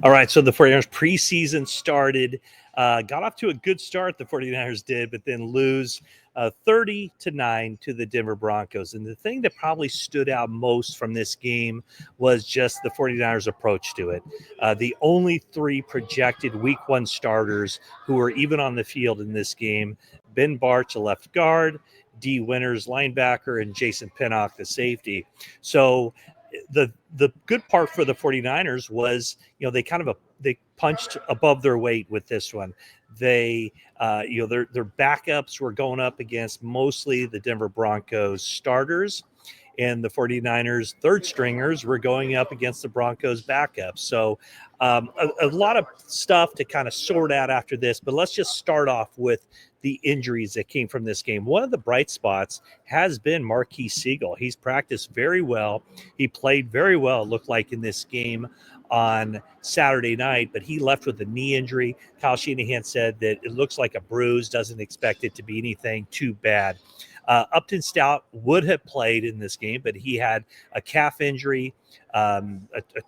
All right, so the 49ers preseason started, got off to a good start, the 49ers did, but then lose 30-9 to the Denver Broncos. And the thing that probably stood out most from this game was just the 49ers approach to it. The only three projected week one starters who were even on the field in this game, Ben Barch, a left guard, D. Winters, linebacker, and Jason Pinnock, the safety. So the good part for the 49ers was, they punched above their weight with this one. They their backups were going up against mostly the Denver Broncos starters, and the 49ers third stringers were going up against the Broncos backups. So a lot of stuff to kind of sort out after this, but let's just start off with the injuries that came from this game. One of the bright spots has been Marquis Siegel. He's practiced very well. He played very well, it looked like, in this game on Saturday night, but he left with a knee injury. Kyle Shanahan said that it looks like a bruise, doesn't expect it to be anything too bad. Upton Stout would have played in this game, but he had a calf injury, a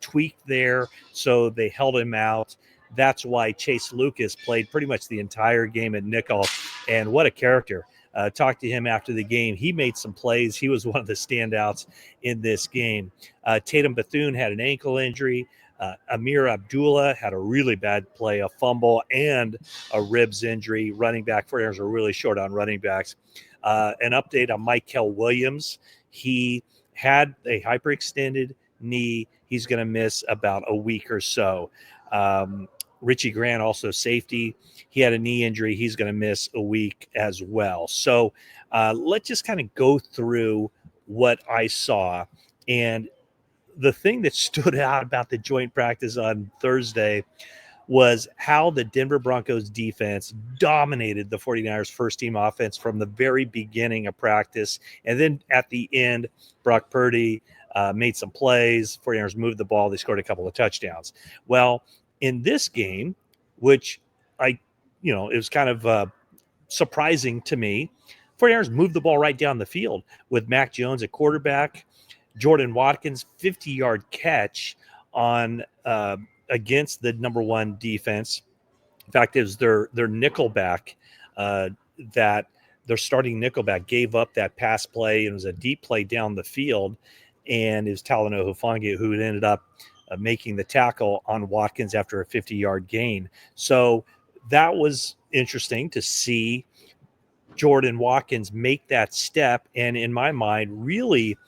tweak there, so they held him out. That's why Chase Lucas played pretty much the entire game at nickel, and what a character. Talked to him after the game. He made some plays. He was one of the standouts in this game. Tatum Bethune had an ankle injury. Amir Abdullah had a really bad play, a fumble, and a ribs injury. Running back, 49ers are really short on running backs. An update on Michael Williams. He had a hyperextended knee. He's going to miss about a week or so. Richie Grant, also safety. He had a knee injury. He's going to miss a week as well. So let's just kind of go through what I saw. And the thing that stood out about the joint practice on Thursday was how the Denver Broncos defense dominated the 49ers first team offense from the very beginning of practice. And then at the end, Brock Purdy made some plays. 49ers moved the ball. They scored a couple of touchdowns. Well, in this game, which it was kind of surprising to me, 49ers moved the ball right down the field with Mac Jones at quarterback. Jordan Watkins, 50-yard catch on against the number one defense. In fact, it was their nickelback that their starting nickelback gave up that pass play. It was a deep play down the field, and it was Talanoa Hufanga who ended up making the tackle on Watkins after a 50-yard gain. So that was interesting to see Jordan Watkins make that step, and in my mind, really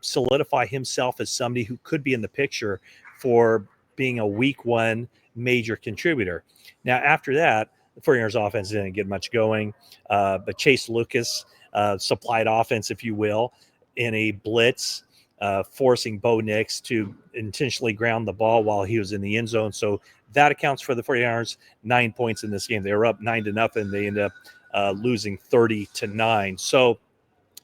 solidify himself as somebody who could be in the picture for being a week one major contributor. Now, after that, the 49ers offense didn't get much going, but Chase Lucas supplied offense, if you will, in a blitz, forcing Bo Nix to intentionally ground the ball while he was in the end zone. So that accounts for the 49ers 9 points in this game. They were up 9-0. They ended up losing 30-9. So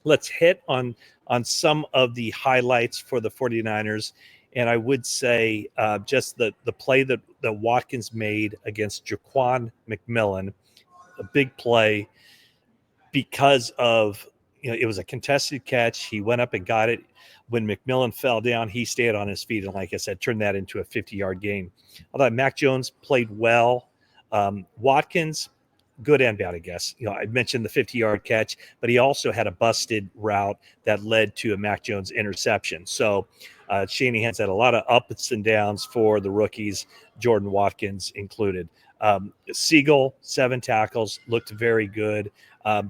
let's hit on some of the highlights for the 49ers. And I would say just the play that Watkins made against Jaquan McMillan, a big play because of, it was a contested catch. He went up and got it. When McMillan fell down, he stayed on his feet. And like I said, turned that into a 50-yard gain. I thought Mac Jones played well. Watkins, good and bad, I guess. I mentioned the 50-yard catch, but he also had a busted route that led to a Mac Jones interception. So Shanahan's had a lot of ups and downs for the rookies, Jordan Watkins included. Siegel, 7 tackles, looked very good.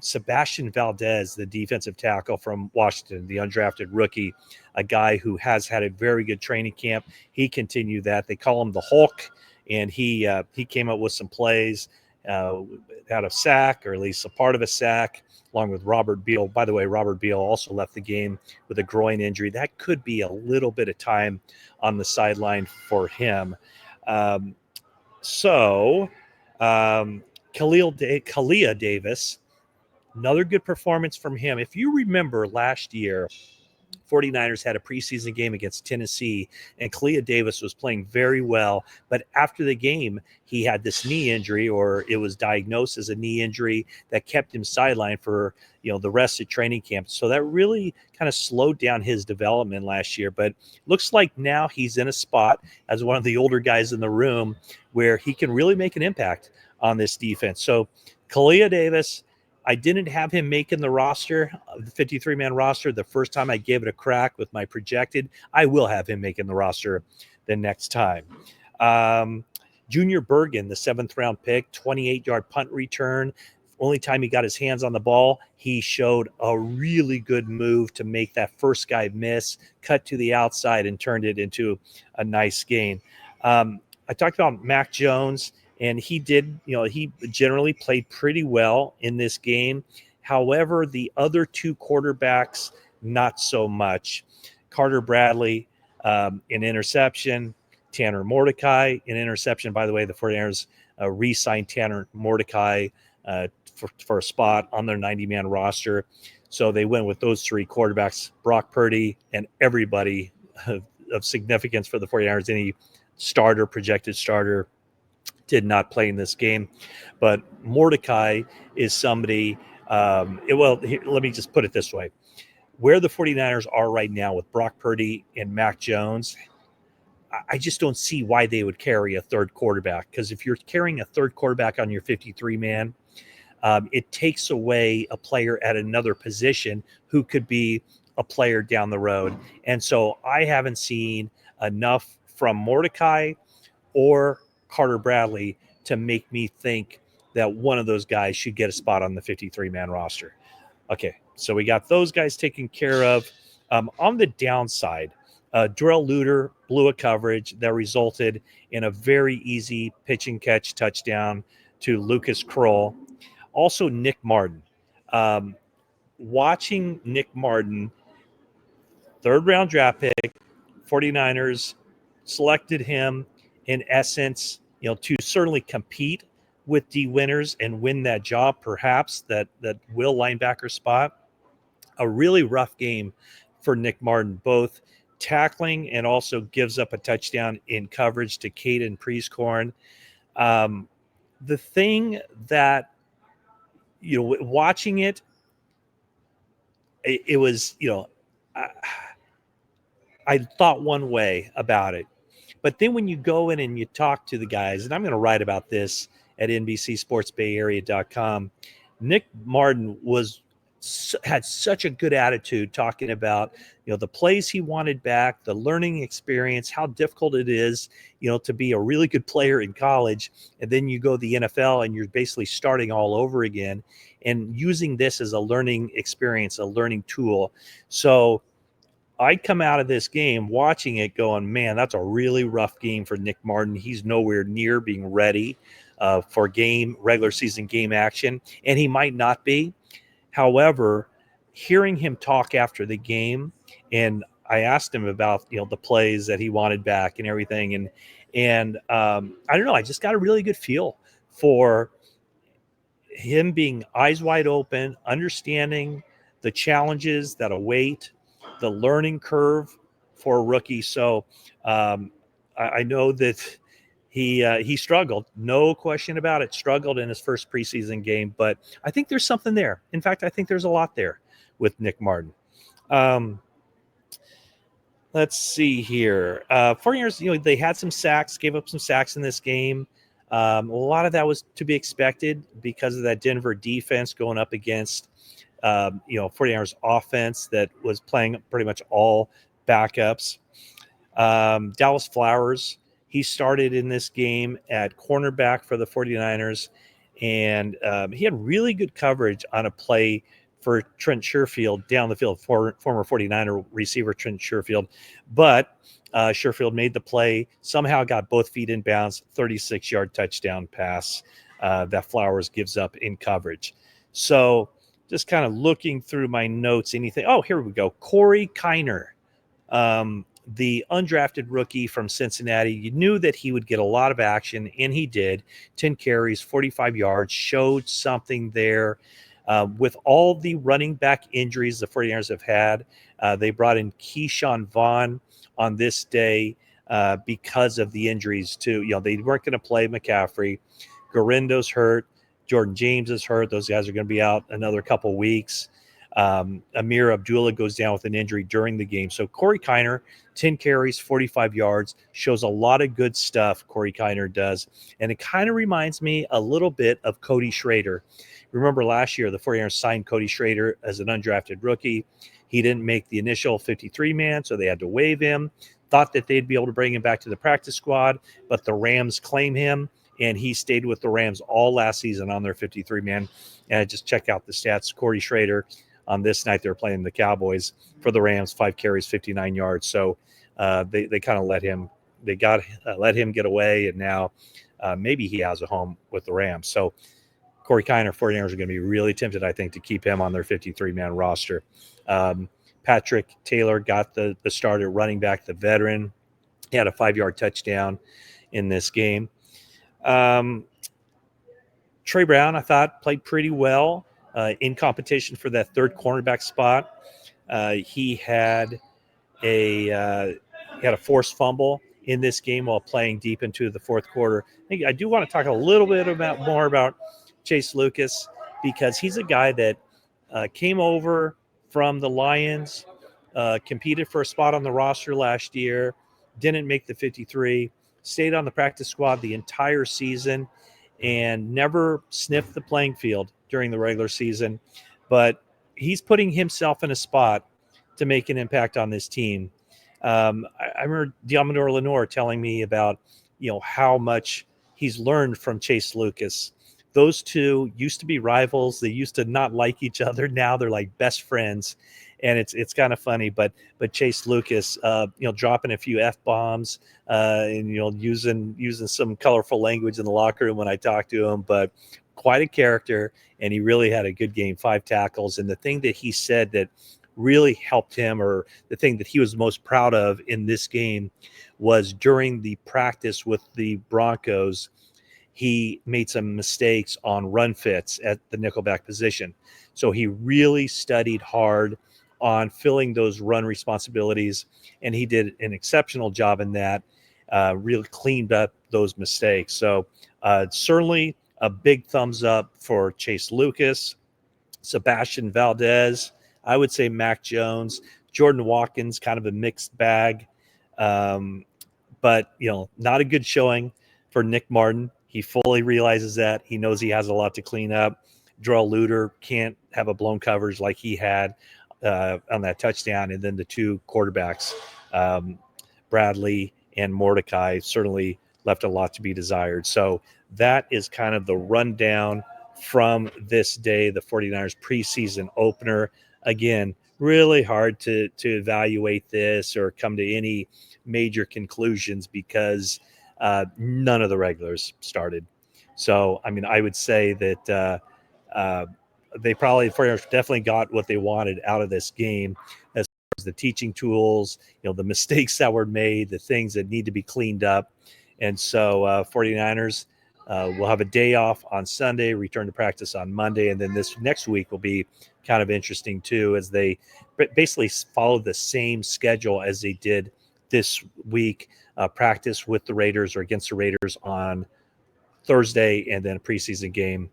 Sebastian Valdez, the defensive tackle from Washington, the undrafted rookie, a guy who has had a very good training camp. He continued that. They call him the Hulk, and he came up with some plays. Had a sack, or at least a part of a sack, along with Robert Beal. By the way, Robert Beal also left the game with a groin injury. That could be a little bit of time on the sideline for him. Kalia Davis, another good performance from him. If you remember last year, 49ers had a preseason game against Tennessee, and Kalia Davis was playing very well. But after the game, he had this knee injury, or it was diagnosed as a knee injury that kept him sidelined for the rest of training camp. So that really kind of slowed down his development last year. But looks like now he's in a spot as one of the older guys in the room where he can really make an impact on this defense. So Kalia Davis, I didn't have him making the roster, the 53-man roster, the first time I gave it a crack with my projected. I will have him making the roster the next time. Junior Bergen, the 7th-round pick, 28-yard punt return. Only time he got his hands on the ball, he showed a really good move to make that first guy miss, cut to the outside, and turned it into a nice gain. I talked about Mac Jones, and he generally played pretty well in this game. However, the other two quarterbacks, not so much. Carter Bradley, an interception. Tanner Mordecai, an interception. By the way, the 49ers re-signed Tanner Mordecai for a spot on their 90-man roster. So they went with those three quarterbacks, Brock Purdy, and everybody of significance for the 49ers. Any projected starter, did not play in this game. But Mordecai is somebody, let me just put it this way. Where the 49ers are right now with Brock Purdy and Mac Jones, I just don't see why they would carry a third quarterback. Because if you're carrying a third quarterback on your 53-man, it takes away a player at another position who could be a player down the road. And so I haven't seen enough from Mordecai or Carter Bradley to make me think that one of those guys should get a spot on the 53-man roster. Okay, so we got those guys taken care of. On the downside, Darrell Luter blew a coverage that resulted in a very easy pitch and catch touchdown to Lucas Kroll. Also, Nick Martin. Watching Nick Martin, 3rd-round draft pick, 49ers selected him in essence, to certainly compete with D Winners and win that job, perhaps that will linebacker spot. A really rough game for Nick Martin, both tackling and also gives up a touchdown in coverage to Caden Prieskorn. The thing that, watching it was, I thought one way about it. But then when you go in and you talk to the guys, and I'm going to write about this at NBCSportsBayArea.com, Nick Martin had such a good attitude talking about, the plays he wanted back, the learning experience, how difficult it is, to be a really good player in college. And then you go to the NFL and you're basically starting all over again and using this as a learning experience, a learning tool. So I come out of this game watching it going, man, that's a really rough game for Nick Martin. He's nowhere near being ready for regular season game action, and he might not be. However, hearing him talk after the game, and I asked him about, the plays that he wanted back and everything. And I don't know, I just got a really good feel for him being eyes wide open, understanding the challenges that await, the learning curve for a rookie. So I know that he struggled, no question about it, struggled in his first preseason game, but I think there's something there. In fact, I think there's a lot there with Nick Martin. Let's see here. 49ers, they had some sacks, gave up some sacks in this game. A lot of that was to be expected because of that Denver defense going up against 49ers offense that was playing pretty much all backups. Dallas Flowers, he started in this game at cornerback for the 49ers, and he had really good coverage on a play for Trent Sherfield down the field, former 49er receiver Trent Sherfield. But Sherfield made the play, somehow got both feet in bounds, 36-yard touchdown pass that Flowers gives up in coverage. So just kind of looking through my notes, anything. Oh, here we go. Corey Kiner, the undrafted rookie from Cincinnati. You knew that he would get a lot of action, and he did. 10 carries, 45 yards, showed something there. With all the running back injuries the 49ers have had, they brought in Keyshawn Vaughn on this day because of the injuries too. They weren't going to play McCaffrey. Garindo's hurt. Jordan James is hurt. Those guys are going to be out another couple weeks. Amir Abdullah goes down with an injury during the game. So Corey Kiner, 10 carries, 45 yards, shows a lot of good stuff, Corey Kiner does. And it kind of reminds me a little bit of Cody Schrader. Remember last year, the 49ers signed Cody Schrader as an undrafted rookie. He didn't make the initial 53-man, so they had to waive him. Thought that they'd be able to bring him back to the practice squad, but the Rams claim him, and he stayed with the Rams all last season on their 53-man. And just check out the stats. Corey Schrader, on this night, they were playing the Cowboys for the Rams, 5 carries, 59 yards. So they kind of let him get away, and now maybe he has a home with the Rams. So Corey Kiner, 49ers are going to be really tempted, I think, to keep him on their 53-man roster. Patrick Taylor got the start at running back, the veteran. He had a 5-yard touchdown in this game. Trey Brown, I thought, played pretty well in competition for that third cornerback spot. He had a forced fumble in this game while playing deep into the fourth quarter. I do want to talk a little bit more about Chase Lucas, because he's a guy that came over from the Lions, competed for a spot on the roster last year, didn't make the 53, stayed on the practice squad the entire season, and never sniffed the playing field during the regular season. But he's putting himself in a spot to make an impact on this team. I remember Diamador Lenore telling me about, how much he's learned from Chase Lucas. Those two used to be rivals. They used to not like each other. Now they're like best friends, and it's kind of funny. But Chase Lucas, dropping a few F-bombs, and using some colorful language in the locker room when I talked to him. But quite a character, and he really had a good game, 5 tackles. And the thing that he said that really helped him, or the thing that he was most proud of in this game, was during the practice with the Broncos, he made some mistakes on run fits at the nickelback position. So he really studied hard on filling those run responsibilities, and he did an exceptional job in that, really cleaned up those mistakes. So certainly a big thumbs up for Chase Lucas, Sebastian Valdez, I would say Mac Jones, Jordan Watkins, kind of a mixed bag. But, not a good showing for Nick Martin. He fully realizes that. He knows he has a lot to clean up. Darrell Luter can't have a blown coverage like he had on that touchdown. And then the two quarterbacks, Bradley and Mordecai, certainly left a lot to be desired. So that is kind of the rundown from this day, the 49ers preseason opener. Again, really hard to evaluate this or come to any major conclusions because none of the regulars started. So, I would say that they probably, 49ers definitely got what they wanted out of this game as far as the teaching tools, the mistakes that were made, the things that need to be cleaned up. And so 49ers will have a day off on Sunday, return to practice on Monday. And then this next week will be kind of interesting too, as they basically follow the same schedule as they did this week. Practice with the Raiders or against the Raiders on Thursday, and then a preseason game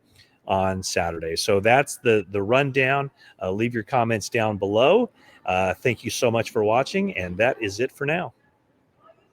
on Saturday. So that's the rundown. Leave your comments down below. Thank you so much for watching, and that is it for now.